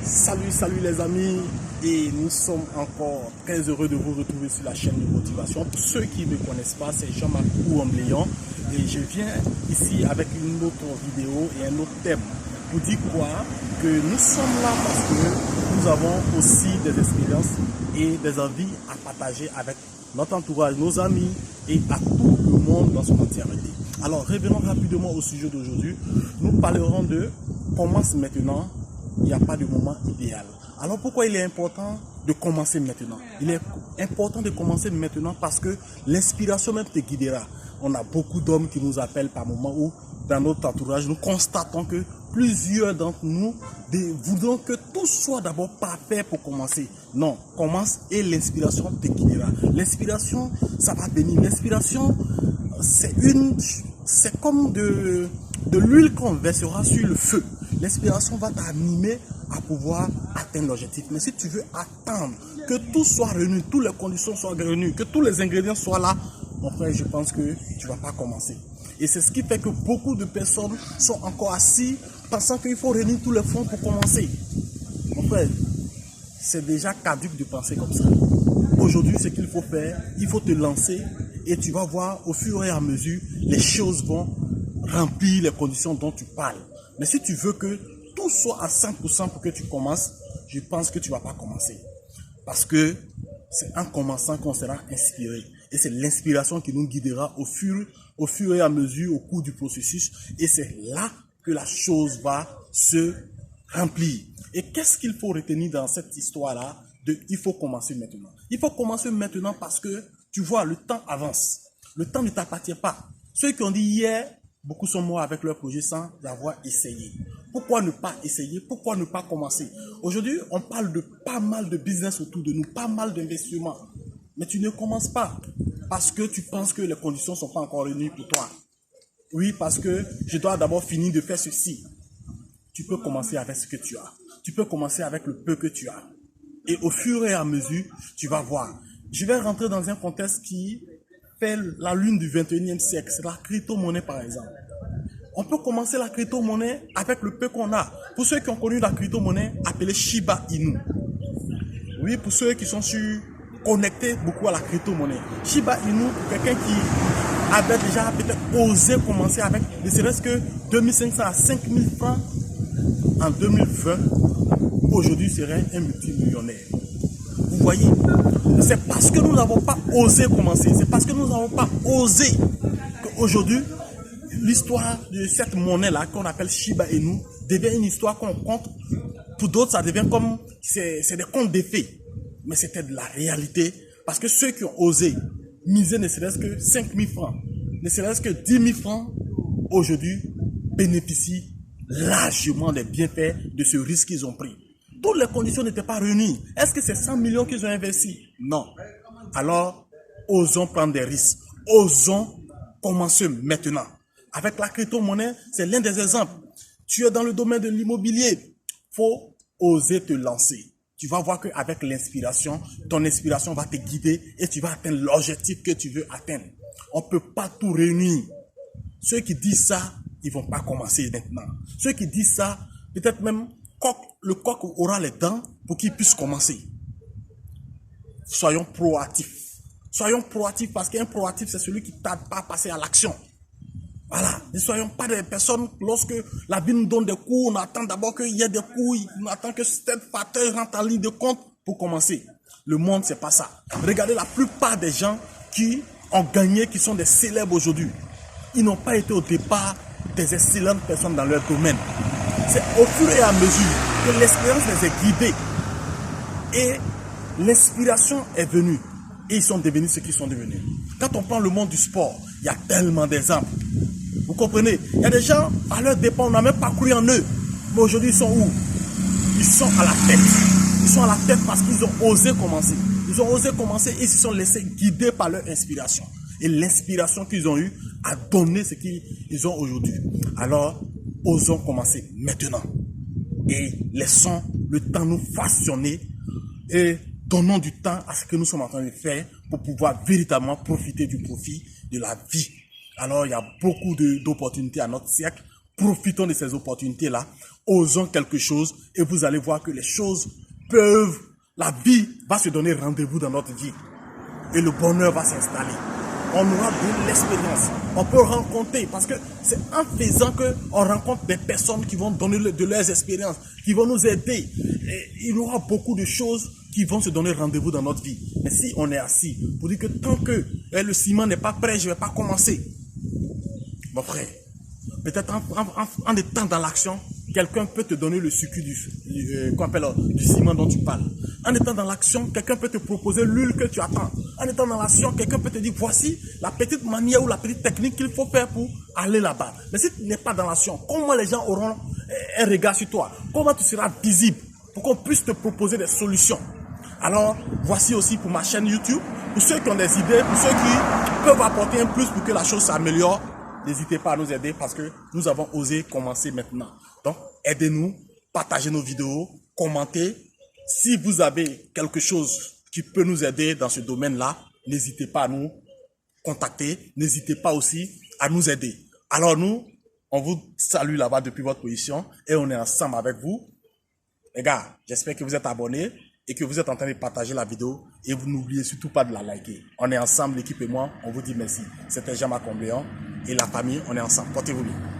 Salut les amis, et nous sommes encore très heureux de vous retrouver sur la chaîne de motivation. Pour ceux qui ne me connaissent pas, c'est Jean-Marc Ouambléon et je viens ici avec une autre vidéo et un autre thème. Pour dire quoi? Que nous sommes là parce que nous avons aussi des expériences et des envies à partager avec notre entourage, nos amis et à tout le monde dans son entièreté. Alors revenons rapidement au sujet d'aujourd'hui. Nous parlerons de commence maintenant. Il n'y a pas de moment idéal. Alors pourquoi il est important de commencer maintenant? Il est important de commencer maintenant parce que l'inspiration même te guidera. On a beaucoup d'hommes qui nous appellent par moment où dans notre entourage, nous constatons que plusieurs d'entre nous voudront que tout soit d'abord parfait pour commencer. Non, commence et l'inspiration te guidera. L'inspiration, ça va venir. L'inspiration, c'est comme de l'huile qu'on versera sur le feu. L'inspiration va t'animer à pouvoir atteindre l'objectif. Mais si tu veux attendre que tout soit réuni, toutes les conditions soient réunies, que tous les ingrédients soient là, mon frère, je pense que tu ne vas pas commencer. Et c'est ce qui fait que beaucoup de personnes sont encore assis pensant qu'il faut réunir tous les fonds pour commencer. Mon frère, c'est déjà caduque de penser comme ça. Aujourd'hui, ce qu'il faut faire, il faut te lancer et tu vas voir au fur et à mesure, les choses vont remplir les conditions dont tu parles. Mais si tu veux que tout soit à 100% pour que tu commences, je pense que tu ne vas pas commencer. Parce que c'est en commençant qu'on sera inspiré. Et c'est l'inspiration qui nous guidera au fur et à mesure, au cours du processus. Et c'est là que la chose va se remplir. Et qu'est-ce qu'il faut retenir dans cette histoire-là de il faut commencer maintenant? Il faut commencer maintenant parce que, tu vois, le temps avance. Le temps ne t'appartient pas. Ceux qui ont dit hier, beaucoup sont morts avec leur projet sans avoir essayé. Pourquoi ne pas essayer? Pourquoi ne pas commencer? Aujourd'hui, on parle de pas mal de business autour de nous, pas mal d'investissements. Mais tu ne commences pas parce que tu penses que les conditions ne sont pas encore réunies pour toi. Oui, parce que je dois d'abord finir de faire ceci. Tu peux commencer avec ce que tu as. Tu peux commencer avec le peu que tu as. Et au fur et à mesure, tu vas voir. Je vais rentrer dans un contexte qui fait la lune du 21e siècle. C'est la crypto-monnaie par exemple. On peut commencer la crypto-monnaie avec le peu qu'on a. Pour ceux qui ont connu la crypto-monnaie, appelée Shiba Inu. Oui, pour ceux qui sont connectés beaucoup à la crypto-monnaie. Shiba Inu, pour quelqu'un qui avait déjà peut-être osé commencer avec ne serait-ce que 2500 à 5000 francs en 2020, aujourd'hui serait un multimillionnaire. Vous voyez, c'est parce que nous n'avons pas osé commencer, c'est parce que nous n'avons pas osé qu'aujourd'hui, l'histoire de cette monnaie-là qu'on appelle Shiba Inu devient une histoire qu'on compte. Pour d'autres, ça devient comme, c'est des contes de fées. Mais c'était de la réalité. Parce que ceux qui ont osé miser ne serait-ce que 5 000 francs, ne serait-ce que 10 000 francs, aujourd'hui, bénéficient largement des bienfaits de ce risque qu'ils ont pris. Toutes les conditions n'étaient pas réunies. Est-ce que c'est 100 millions qu'ils ont investi? Non. Alors, osons prendre des risques. Osons commencer maintenant. Avec la crypto-monnaie, c'est l'un des exemples. Tu es dans le domaine de l'immobilier. Il faut oser te lancer. Tu vas voir qu'avec l'inspiration, ton inspiration va te guider et tu vas atteindre l'objectif que tu veux atteindre. On ne peut pas tout réunir. Ceux qui disent ça, ils ne vont pas commencer maintenant. Ceux qui disent ça, peut-être même le coq aura les dents pour qu'il puisse commencer. Soyons proactifs. Soyons proactifs parce qu'un proactif, c'est celui qui ne tarde pas à passer à l'action. Voilà, ne soyons pas des personnes, lorsque la vie nous donne des coups, on attend d'abord qu'il y ait des coups, on attend que cet facteur rentre en ligne de compte pour commencer. Le monde, c'est pas ça. Regardez la plupart des gens qui ont gagné, qui sont des célèbres aujourd'hui. Ils n'ont pas été au départ des excellentes personnes dans leur domaine. C'est au fur et à mesure que l'expérience les a guidés et l'inspiration est venue et ils sont devenus ce qu'ils sont devenus. Quand on prend le monde du sport, il y a tellement d'exemples. Vous comprenez? Il y a des gens, à leur départ, on n'a même pas cru en eux. Mais aujourd'hui, ils sont où? Ils sont à la tête. Ils sont à la tête parce qu'ils ont osé commencer. Ils ont osé commencer et ils se sont laissés guider par leur inspiration. Et l'inspiration qu'ils ont eue a donné ce qu'ils ont aujourd'hui. Alors, osons commencer maintenant. Et laissons le temps nous façonner et donnons du temps à ce que nous sommes en train de faire pour pouvoir véritablement profiter du profit de la vie. Alors, il y a beaucoup d'opportunités à notre siècle. Profitons de ces opportunités-là. osons quelque chose et vous allez voir que les choses la vie va se donner rendez-vous dans notre vie et le bonheur va s'installer. On aura de l'expérience. On peut rencontrer, parce que c'est en faisant qu'on rencontre des personnes qui vont donner de leurs expériences, qui vont nous aider. Et il y aura beaucoup de choses qui vont se donner rendez-vous dans notre vie. Mais si on est assis, pour dire que tant que le ciment n'est pas prêt, je ne vais pas commencer. Mon frère, peut-être en étant dans l'action, quelqu'un peut te donner le circuit du ciment dont tu parles. En étant dans l'action, quelqu'un peut te proposer l'huile que tu attends. En étant dans l'action, quelqu'un peut te dire, voici la petite manière ou la petite technique qu'il faut faire pour aller là-bas. Mais si tu n'es pas dans l'action, comment les gens auront un regard sur toi? Comment tu seras visible pour qu'on puisse te proposer des solutions? Alors, voici aussi pour ma chaîne YouTube, pour ceux qui ont des idées, pour ceux qui peuvent apporter un plus pour que la chose s'améliore, n'hésitez pas à nous aider parce que nous avons osé commencer maintenant. Donc, aidez-nous, partagez nos vidéos, commentez. Si vous avez quelque chose qui peut nous aider dans ce domaine-là, n'hésitez pas à nous contacter. N'hésitez pas aussi à nous aider. Alors nous, on vous salue là-bas depuis votre position et on est ensemble avec vous. Les gars, j'espère que vous êtes abonnés et que vous êtes en train de partager la vidéo et vous n'oubliez surtout pas de la liker. On est ensemble, l'équipe et moi, on vous dit merci. C'était Jean-Marc Combléon et la famille, on est ensemble. Portez-vous bien.